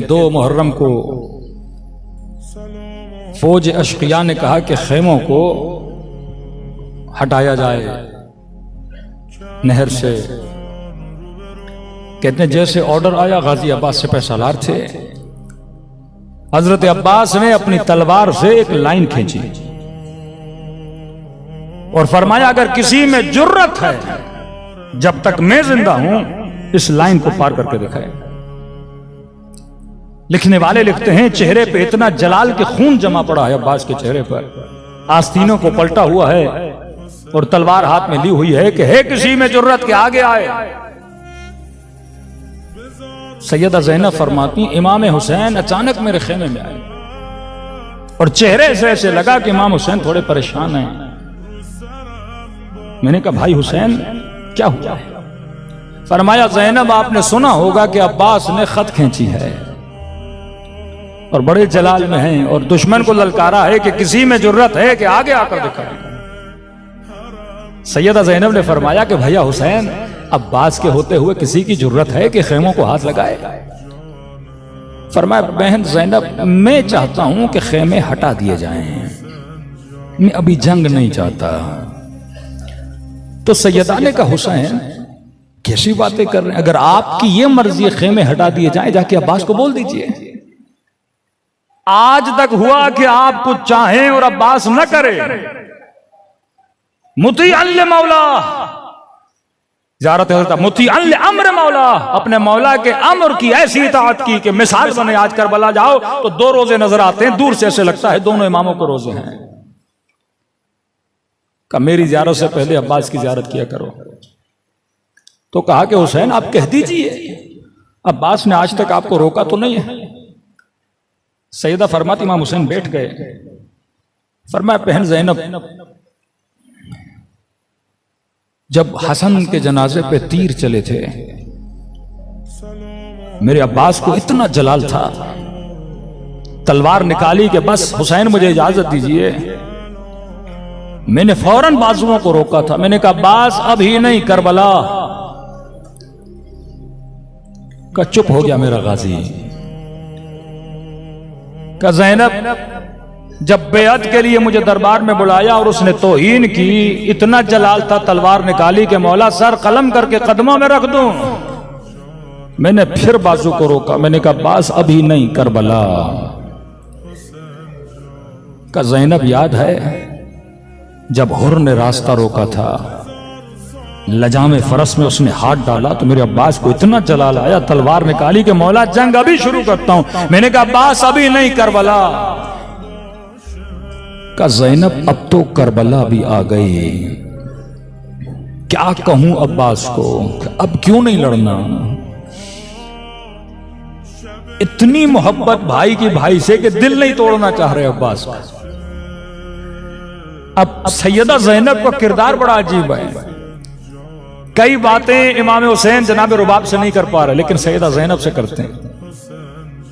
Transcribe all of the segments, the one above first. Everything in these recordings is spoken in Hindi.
2 मुहर्रम को फौज अशकिया ने कहा कि खेमों को हटाया जाए नहर से। कहते हैं जैसे ऑर्डर आया, गाजी अब्बास सिपह सालार थे, हजरत अब्बास ने अपनी तलवार से एक लाइन खींची और फरमाया अगर किसी में जुर्रत है जब तक मैं जिंदा हूं इस लाइन को पार करके दिखाए। लिखने वाले लिखते हैं चेहरे पे इतना जलाल के खून जमा पड़ा है अब्बास के चेहरे पर, आस्तीनों को पलटा हुआ है और तलवार हाथ में ली हुई है कि है किसी में जुर्रत के आगे आए। सैयदा ज़ैनब फरमाती इमाम हुसैन अचानक मेरे खेमे में आए और चेहरे से ऐसे लगा कि इमाम हुसैन थोड़े परेशान हैं। मैंने कहा भाई हुसैन क्या हुआ है? फरमाया ज़ैनब आपने सुना होगा कि अब्बास ने खत खींची है और बड़े जलाल में हैं और दुश्मन को ललकारा है कि किसी में जुर्रत है कि आगे आकर दिखाए। सैयदा ज़ैनब ने फरमाया कि भैया हुसैन अब्बास के होते हुए किसी की जुर्रत है कि खेमों को हाथ लगाए? फरमाया बहन ज़ैनब मैं चाहता हूं कि खेमे हटा दिए जाएं, मैं अभी जंग नहीं चाहता। तो सैयदा ने कहा हुसैन कैसी बातें कर रहे हैं, अगर आपकी ये मर्जी खेमे हटा दिए जाएं जाके अब्बास को बोल दीजिए। आज तक हुआ कि आप कुछ चाहें और अब्बास न करे। मुती अल्ले मौला ज़ारत हज़रत मुती अल्ले अम्र मौला, अपने मौला के अम्र की ऐसी इताअत की कि मिसाल बने। आज करबला जाओ तो 2 रोजे नजर आते हैं, दूर से ऐसे लगता है दोनों इमामों के रोजे हैं। कहा मेरी ज़ियारत से पहले अब्बास की ज़ियारत किया करो। तो कहा कि हुसैन आप कह दीजिए, अब्बास ने आज तक आपको रोका तो नहीं है। सैयदा फरमाती इमाम हुसैन बैठ गए। फरमाया बहन ज़ैनब जब हसन के जनाजे पे तीर चले थे मेरे अब्बास को इतना जलाल था, तलवार निकाली कि बस हुसैन मुझे इजाजत दीजिए। मैंने फौरन बाजुओं को रोका था। मैंने कहा अब्बास अभी नहीं, करबला का चुप हो गया मेरा गाजी। का ज़ैनब जब बेअत के लिए मुझे दरबार में बुलाया और उसने तौहीन की, इतना जलाल था, तलवार निकाली कि मौला सर कलम करके कदमों में रख दूं। मैंने फिर बाजू को रोका। मैंने कहा अब्बास अभी नहीं, करबला। का ज़ैनब याद है जब हुर ने रास्ता रोका था, लजामे फरस में उसने हाथ डाला तो मेरे अब्बास को इतना जलाल आया, तलवार निकाली कि मौला जंग अभी शुरू करता हूं। मैंने कहा अब्बास अभी नहीं, करबला। का ज़ैनब अब तो करबला भी आ गई, क्या कहूं अब्बास को, अब क्यों नहीं लड़ना? इतनी मोहब्बत भाई की भाई से कि दिल नहीं तोड़ना चाह रहे अब्बास का। अब सैयदा ज़ैनब का किरदार बड़ा अजीब है। कई बातें इमाम हुसैन जनाब रुबाब से नहीं कर पा रहे लेकिन सैयदा ज़ैनब से करते हैं।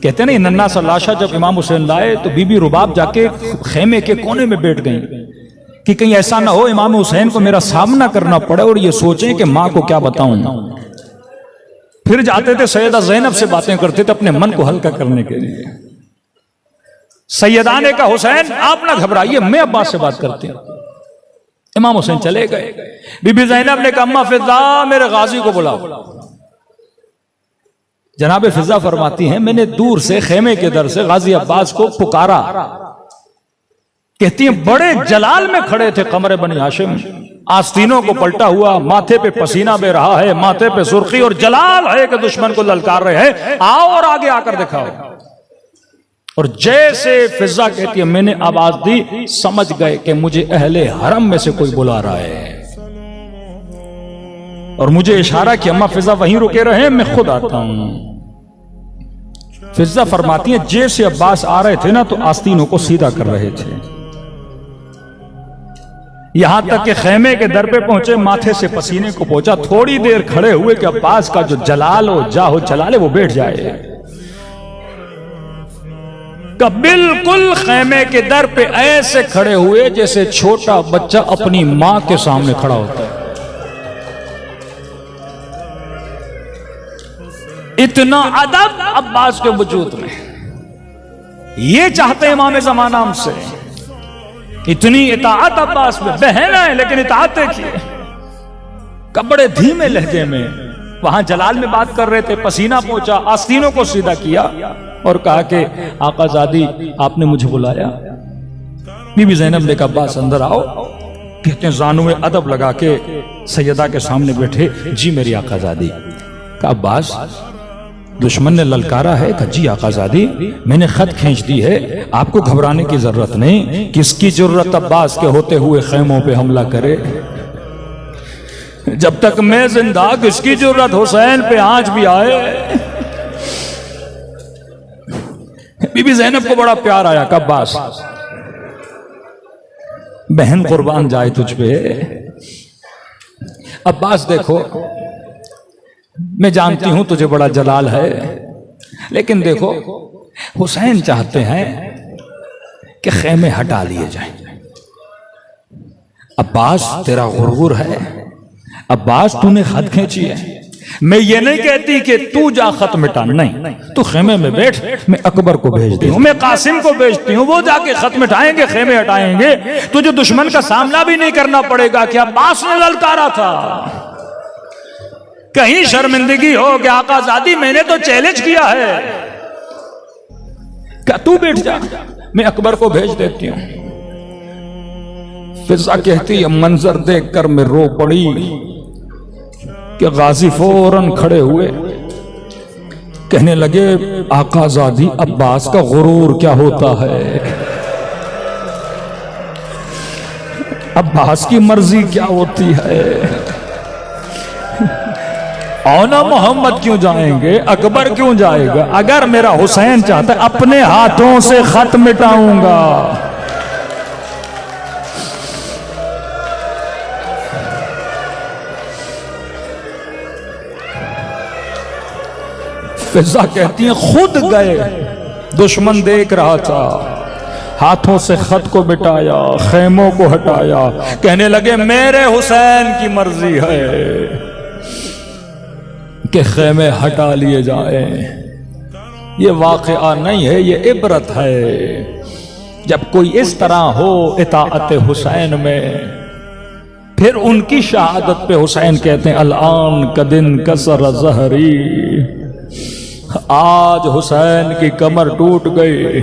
कहते हैं ना नन्ना सा लाशा जब इमाम हुसैन लाए तो बीबी रुबाब जाके खेमे के कोने में बैठ गई कि कहीं ऐसा ना हो इमाम हुसैन को मेरा सामना करना पड़े और ये सोचें कि मां को क्या बताऊं। फिर जाते थे सैयदा ज़ैनब से बातें करते थे अपने मन को हल्का करने के लिए। सैयदा ने कहा हुसैन आप ना घबराइए, मैं अब्बास से बात करती हूं। इमाम हुसैन चले गए। बीबी ज़ैनब ने कहा अम्मा फिजा मेरे गाजी को बुलाओ। जनाब फिजा फरमाती हैं मैंने दूर से खेमे के दर से गाजी अब्बास को पुकारा। कहती हैं बड़े जलाल में खड़े थे कमरे बनी हाशिम, आस्तीनों को पलटा हुआ, माथे पे पसीना बह रहा है, माथे पे सुर्खी और जलाल है कि दुश्मन को ललकार रहे हैं, आओ और आगे आकर दिखाओ। और जैसे फिजा कहती है मैंने आवाज दी, समझ गए कि मुझे अहले हरम में से कोई बुला रहा है और मुझे इशारा कि अम्मा फिजा वहीं रुके रहे, मैं खुद आता हूं। फिजा फरमाती है जैसे अब्बास आ रहे थे ना तो आस्तीनों को सीधा कर रहे थे, यहां तक कि खेमे के दर पे पहुंचे, माथे से पसीने को पहुंचा। थोड़ी देर खड़े हुए कि अब्बास का जो जलाल हो जाहो जलाले वो बैठ जाए। का बिल्कुल खेमे के दर पे ऐसे खड़े हुए जैसे छोटा बच्चा अपनी मां के सामने खड़ा होता है। इतना अदब अब्बास के वजूद में, ये चाहते हैं इमाम ज़माना हमसे, इतनी इताअत अब्बास में। बहन है लेकिन इताअत देखिए, कब बड़े धीमे लहजे में वहां जलाल में बात कर रहे थे, पसीना पहुंचा, आस्तीनों को सीधा किया और कहा कि आकाज़ादी आपने मुझे बुलाया। बीबी ज़ैनब ने कहा अब्बास अंदर आओ। कहते हैं जानू में अदब लगा के सैयदा के सामने बैठे, जी मेरी आकाज़ादी। कहा अब्बास दुश्मन ने ललकारा है? कहा जी आकाज़ादी मैंने खत खींच दी है, आपको घबराने की जरूरत नहीं। किसकी जरूरत अब्बास के होते हुए खैमों पे हमला करे? जब तक मैं जिंदा किसकी जरूरत हुसैन पे आंच भी आए। बीबी ज़ैनब को बड़ा प्यार आया। कहा अब्बास बहन कुर्बान जाए तुझ पे। अब्बास देखो मैं जानती हूं तुझे बड़ा जलाल है, लेकिन देखो हुसैन चाहते हैं कि खेमे हटा लिए जाएं। अब्बास तेरा गुरूर है, अब्बास तूने खत खींची है। मैं ये नहीं कहती कि तू जा खत मिटा, नहीं, तू खेमे में बैठ, मैं अकबर को भेजती हूँ, मैं कासिम को भेजती हूँ, वो जाके खत मिटाएंगे, खेमे हटाएंगे। तुझे दुश्मन का सामना भी नहीं करना पड़ेगा कि अब्बास ने ललकारा था। कहीं शर्मिंदगी हो कि आकाज़ादी मैंने तो चैलेंज किया है। क्या तू बैठ जा, मैं अकबर को भेज देती हूं। फिजा कहती है मंजर देखकर मैं रो पड़ी कि गाजी फौरन खड़े हुए, कहने लगे आकाज़ादी अब्बास का गुरूर क्या होता है, अब्बास की मर्जी क्या होती है। औना मोहम्मद क्यों जाएंगे, अकबर क्यों जाएगा? अगर मेरा हुसैन चाहता है अपने हाथों से खत मिटाऊंगा। फिजा कहती है खुद गए, दुश्मन देख रहा था, हाथों से खत को मिटाया, खेमों को हटाया, कहने लगे मेरे हुसैन की मर्जी है कि खेमे हटा लिए जाए। ये वाक़या नहीं है, ये इबरत है। जब कोई इस तरह हो इताअत हुसैन में, फिर उनकी शहादत पे हुसैन कहते हैं अल-आन कदिन कसर ज़हरी, आज हुसैन की कमर टूट गई।